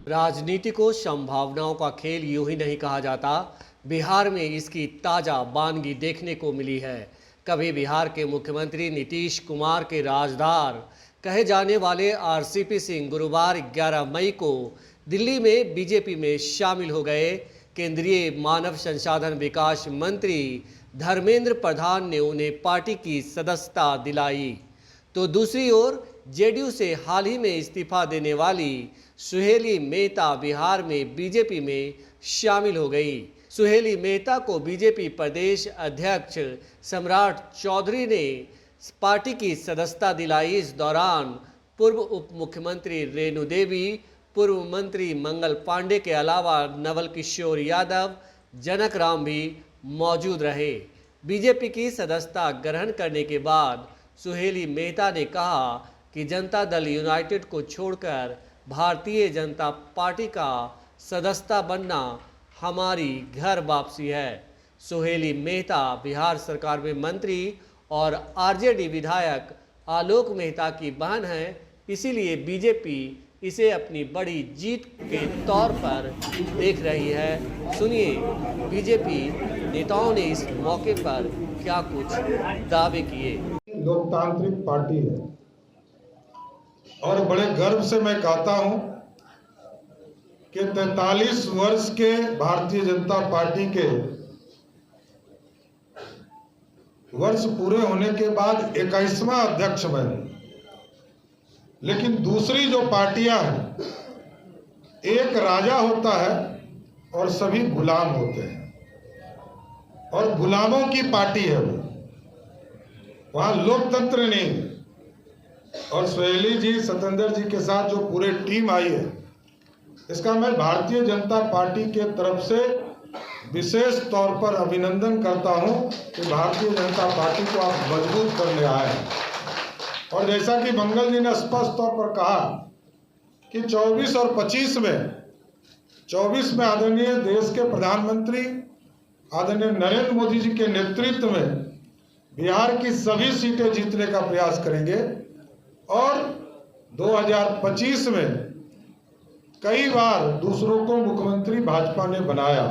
राजनीति को संभावनाओं का खेल यूं ही नहीं कहा जाता। बिहार में इसकी ताज़ा बानगी देखने को मिली है। कभी बिहार के मुख्यमंत्री नीतीश कुमार के राजदार कहे जाने वाले आरसीपी सिंह गुरुवार 11 मई को दिल्ली में बीजेपी में शामिल हो गए। केंद्रीय मानव संसाधन विकास मंत्री धर्मेंद्र प्रधान ने उन्हें पार्टी की सदस्यता दिलाई, तो दूसरी ओर जेडीयू से हाल ही में इस्तीफा देने वाली सुहेली मेहता बिहार में बीजेपी में शामिल हो गई। सुहेली मेहता को बीजेपी प्रदेश अध्यक्ष सम्राट चौधरी ने पार्टी की सदस्यता दिलाई। इस दौरान पूर्व उप मुख्यमंत्री रेणु देवी, पूर्व मंत्री मंगल पांडे के अलावा नवल किशोर यादव, जनक राम भी मौजूद रहे। बीजेपी की सदस्यता ग्रहण करने के बाद सुहेली मेहता ने कहा कि जनता दल यूनाइटेड को छोड़कर भारतीय जनता पार्टी का सदस्यता बनना हमारी घर वापसी है। सुहेली मेहता बिहार सरकार में मंत्री और आरजेडी विधायक आलोक मेहता की बहन है, इसीलिए बीजेपी इसे अपनी बड़ी जीत के तौर पर देख रही है। सुनिए बीजेपी नेताओं ने इस मौके पर क्या कुछ दावे किए। लोकतांत्रिक पार्टी है और बड़े गर्व से मैं कहता हूं कि 43 वर्ष के भारतीय जनता पार्टी के वर्ष पूरे होने के बाद 21वां अध्यक्ष मैं हूं। लेकिन दूसरी जो पार्टियां हैं, एक राजा होता है और सभी गुलाम होते हैं, और गुलामों की पार्टी है वो, वहां लोकतंत्र नहीं। और सुहेली जी, सतेंद्र जी के साथ जो पूरे टीम आई है, इसका मैं भारतीय जनता पार्टी के तरफ से विशेष तौर पर अभिनंदन करता हूं कि भारतीय जनता पार्टी को आप मजबूत करने आए हैं। और जैसा कि मंगल जी ने स्पष्ट तौर पर कहा कि 24 और 25 में आदरणीय देश के प्रधानमंत्री आदरणीय नरेंद्र मोदी जी के नेतृत्व में बिहार की सभी सीटें जीतने का प्रयास करेंगे। और 2025 में कई बार दूसरों को मुख्यमंत्री भाजपा ने बनाया।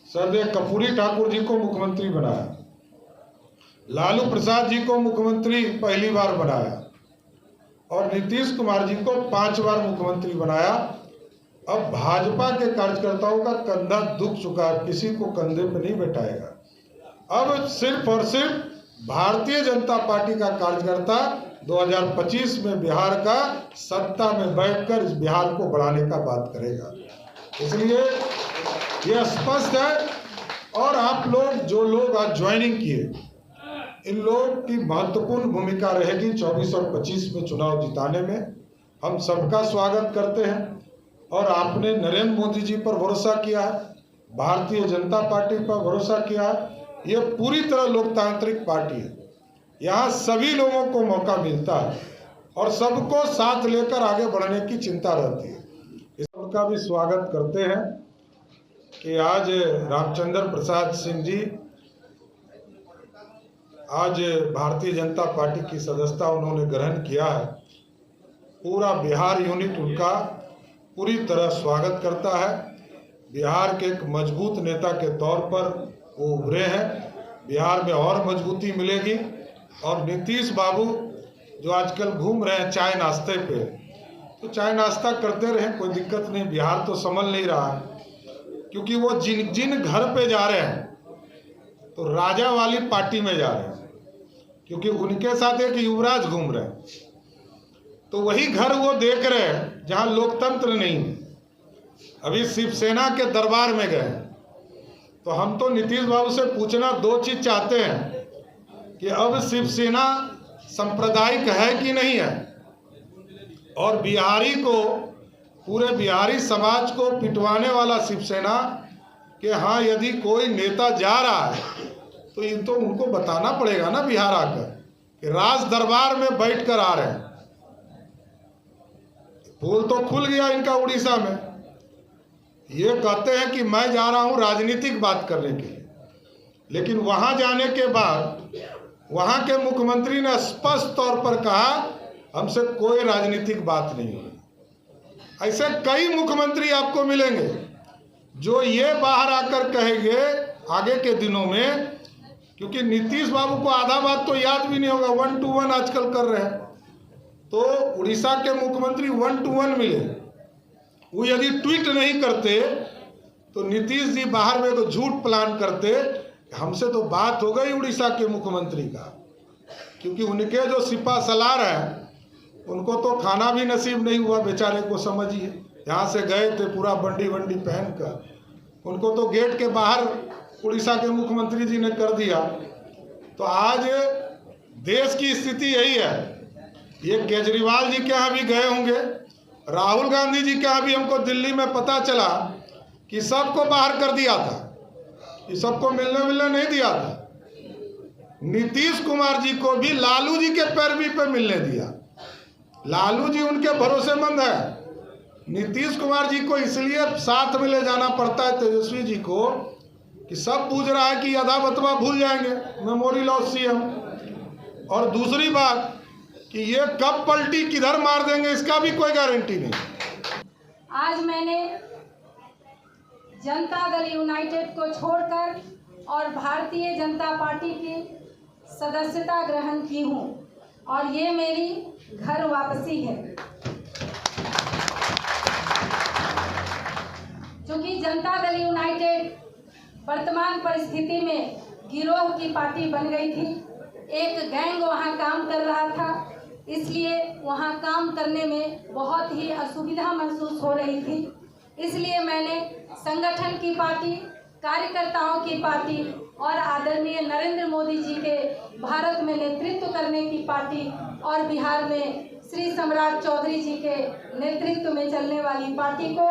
सरदेव कर्पूरी ठाकुर जी को मुख्यमंत्री बनाया, लालू प्रसाद जी को मुख्यमंत्री पहली बार बनाया, और नीतीश कुमार जी को 5 बार मुख्यमंत्री बनाया। अब भाजपा के कार्यकर्ताओं का कंधा दुख चुका है, किसी को कंधे पे नहीं बैठाएगा। अब सिर्फ और सिर्फ भारतीय जनता पार्टी का कार्यकर्ता 2025 में बिहार का सत्ता में बैठकर इस बिहार को बढ़ाने का बात करेगा। इसलिए यह स्पष्ट है। और आप लोग जो लोग आज ज्वाइनिंग किए, इन लोग की महत्वपूर्ण भूमिका रहेगी 24 और 25 में चुनाव जिताने में। हम सबका स्वागत करते हैं। और आपने नरेंद्र मोदी जी पर भरोसा किया है, भारतीय जनता पार्टी पर भरोसा किया है। ये पूरी तरह लोकतांत्रिक पार्टी है, यहाँ सभी लोगों को मौका मिलता है और सबको साथ लेकर आगे बढ़ने की चिंता रहती है। इसका भी स्वागत करते हैं कि आज रामचंद्र प्रसाद सिंह जी आज भारतीय जनता पार्टी की सदस्यता उन्होंने ग्रहण किया है। पूरा बिहार यूनिट उनका पूरी तरह स्वागत करता है। बिहार के एक मजबूत नेता के तौर पर वो उभरे हैं। बिहार में और मजबूती मिलेगी। और नीतीश बाबू जो आजकल घूम रहे हैं चाय नाश्ते पे, तो चाय नाश्ता करते रहें, कोई दिक्कत नहीं। बिहार तो संभल नहीं रहा है, क्योंकि वो जिन घर पे जा रहे हैं तो राजा वाली पार्टी में जा रहे हैं, क्योंकि उनके साथ एक युवराज घूम रहे हैं। तो वही घर वो देख रहे हैं जहां लोकतंत्र नहीं है। अभी शिवसेना के दरबार में गए, तो हम तो नीतीश बाबू से पूछना 2 चीज चाहते हैं कि अब शिवसेना सांप्रदायिक है कि नहीं है, और बिहारी को, पूरे बिहारी समाज को पिटवाने वाला शिवसेना कि हाँ, यदि कोई नेता जा रहा है तो इन तो उनको बताना पड़ेगा ना बिहार आकर कि राज दरबार में बैठ कर आ रहे हैं। पोल तो खुल गया इनका उड़ीसा में। ये कहते हैं कि मैं जा रहा हूं राजनीतिक बात करने के लिए, लेकिन वहां जाने के बाद वहां के मुख्यमंत्री ने स्पष्ट तौर पर कहा हमसे कोई राजनीतिक बात नहीं हुई। ऐसे कई मुख्यमंत्री आपको मिलेंगे जो ये बाहर आकर कहेंगे आगे के दिनों में, क्योंकि नीतीश बाबू को आधा बात तो याद भी नहीं होगा, 1 to 1 आजकल कर रहे हैं। तो उड़ीसा के मुख्यमंत्री 1 to 1 मिले, वो यदि ट्वीट नहीं करते तो नीतीश जी बाहर में तो झूठ प्लान करते, हमसे तो बात हो गई उड़ीसा के मुख्यमंत्री का, क्योंकि उनके जो सिपा सलार है उनको तो खाना भी नसीब नहीं हुआ बेचारे को, समझिए। यहाँ से गए थे पूरा बंडी वंडी पहन कर, उनको तो गेट के बाहर उड़ीसा के मुख्यमंत्री जी ने कर दिया। तो आज देश की स्थिति यही है। ये केजरीवाल जी के यहाँ भी गए होंगे, राहुल गांधी जी के यहाँ भी हमको दिल्ली में पता चला कि सबको बाहर कर दिया था, कि सबको मिलने नहीं दिया था। नीतीश कुमार जी को भी लालू जी के पैरवी पे मिलने दिया। लालू जी उनके भरोसेमंद है। नीतीश कुमार जी को इसलिए साथ में ले जाना पड़ता है तेजस्वी जी को कि सब पूछ रहा है कि अधा बतवा भूल जाएंगे, मेमोरी लॉस सीएम। और दूसरी बात कि ये कब पलटी किधर मार देंगे इसका भी कोई गारंटी नहीं। आज मैंने जनता दल यूनाइटेड को छोड़कर और भारतीय जनता पार्टी की सदस्यता ग्रहण की हूँ और ये मेरी घर वापसी है। क्योंकि जनता दल यूनाइटेड वर्तमान परिस्थिति में गिरोह की पार्टी बन गई थी, एक गैंग वहाँ काम कर रहा था, इसलिए वहाँ काम करने में बहुत ही असुविधा महसूस हो रही थी। इसलिए मैंने संगठन की पार्टी, कार्यकर्ताओं की पार्टी और आदरणीय नरेंद्र मोदी जी के भारत में नेतृत्व करने की पार्टी और बिहार में श्री सम्राट चौधरी जी के नेतृत्व में चलने वाली पार्टी को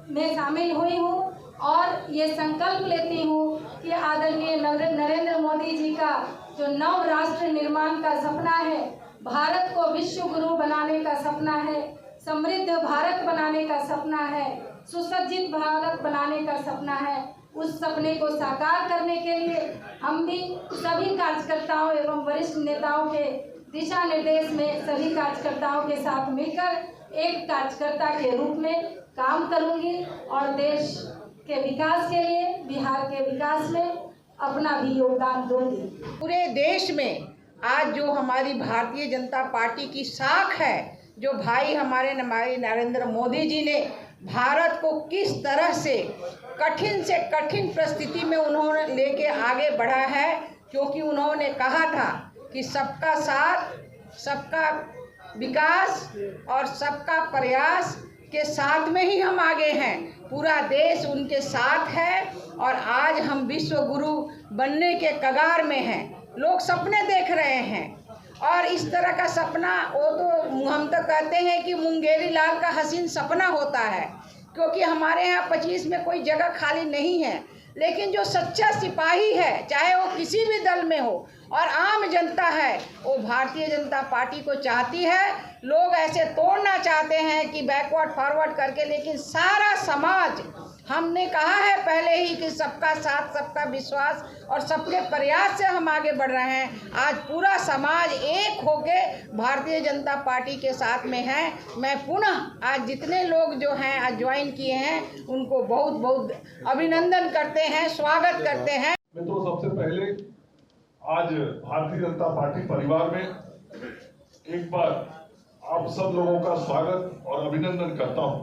मैं शामिल हुई हूँ और ये संकल्प लेती हूँ कि आदरणीय नरेंद्र मोदी जी का जो नव राष्ट्र निर्माण का सपना है, भारत को विश्व गुरु बनाने का सपना है, समृद्ध भारत बनाने का सपना है, सुसज्जित भारत बनाने का सपना है, उस सपने को साकार करने के लिए हम भी सभी कार्यकर्ताओं एवं वरिष्ठ नेताओं के दिशा निर्देश में सभी कार्यकर्ताओं के साथ मिलकर एक कार्यकर्ता के रूप में काम करूंगी और देश के विकास के लिए, बिहार के विकास में अपना भी योगदान दूंगी। पूरे देश में आज जो हमारी भारतीय जनता पार्टी की साख है, जो भाई हमारे नरेंद्र मोदी जी ने भारत को किस तरह से कठिन परिस्थिति में उन्होंने लेके आगे बढ़ा है, क्योंकि उन्होंने कहा था कि सबका साथ, सबका विकास और सबका प्रयास के साथ में ही हम आगे हैं। पूरा देश उनके साथ है और आज हम विश्व गुरु बनने के कगार में हैं। लोग सपने देख रहे हैं और इस तरह का सपना, वो तो हम तो कहते हैं कि मुंगेरी लाल का हसीन सपना होता है, क्योंकि हमारे यहाँ 25 में कोई जगह खाली नहीं है। लेकिन जो सच्चा सिपाही है, चाहे वो किसी भी दल में हो और आम जनता है, वो भारतीय जनता पार्टी को चाहती है। लोग ऐसे तोड़ना चाहते हैं कि बैकवर्ड फॉरवर्ड करके, लेकिन सारा समाज, हमने कहा है पहले ही कि सबका साथ, सबका विश्वास और सबके प्रयास से हम आगे बढ़ रहे हैं। आज पूरा समाज एक होके भारतीय जनता पार्टी के साथ में है। मैं पुनः आज जितने लोग जो हैं आज ज्वाइन किए हैं उनको बहुत बहुत अभिनंदन करते हैं, स्वागत करते हैं। मैं तो सबसे पहले आज भारतीय जनता पार्टी परिवार में एक बार आप सब लोगों का स्वागत और अभिनंदन करता हूं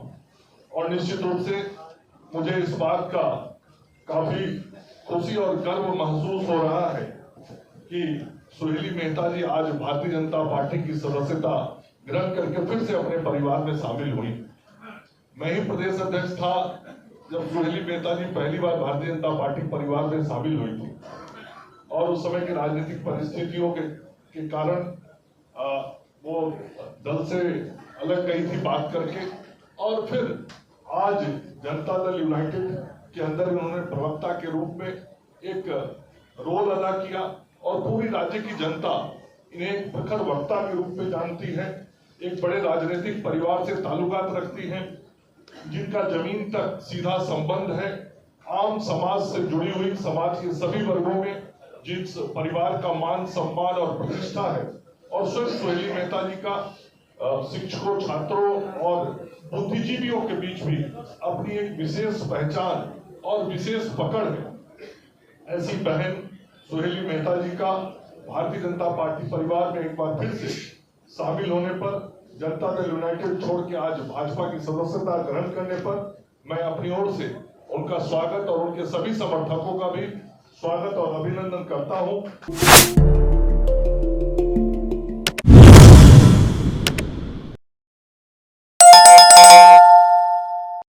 और निश्चित रूप से मुझे इस बात का काफी खुशी और गर्व महसूस हो रहा है कि सुहेली मेहता जी आज भारतीय जनता पार्टी की सदस्यता ग्रहण करके फिर से अपने परिवार में शामिल हुई। मैं ही प्रदेश अध्यक्ष था जब सुहेली मेहता जी पहली बार भारतीय जनता पार्टी परिवार में शामिल हुई थी और उस समय की राजनीतिक परिस्थितियों के कारण वो दल से अलग गई थी बात करके, और फिर आज जनता दल यूनाइटेड के अंदर उन्होंने प्रवक्ता के रूप में एक रोल अदा किया और पूरी राज्य की जनता इन्हें एक प्रखर वक्ता के रूप में जानती है। एक बड़े राजनीतिक परिवार से ताल्लुकात रखती हैं, जिनका जमीन तक सीधा संबंध है, आम समाज से जुड़ी हुई, समाज के सभी वर्गों में जिस परिवार का मान सम्मान और प्रतिष्ठा है, और स्वयं सुहेली मेहता जी का शिक्षकों, छात्रों और बुद्धिजीवियों के बीच भी अपनी एक विशेष पहचान और विशेष पकड़ है। ऐसी बहन सुहेली मेहता जी का भारतीय जनता पार्टी परिवार में एक बार फिर से शामिल होने पर, जनता दल यूनाइटेड छोड़ के आज भाजपा की सदस्यता ग्रहण करने पर मैं अपनी ओर से उनका स्वागत और उनके सभी समर्थकों का भी स्वागत और अभिनंदन करता हूं।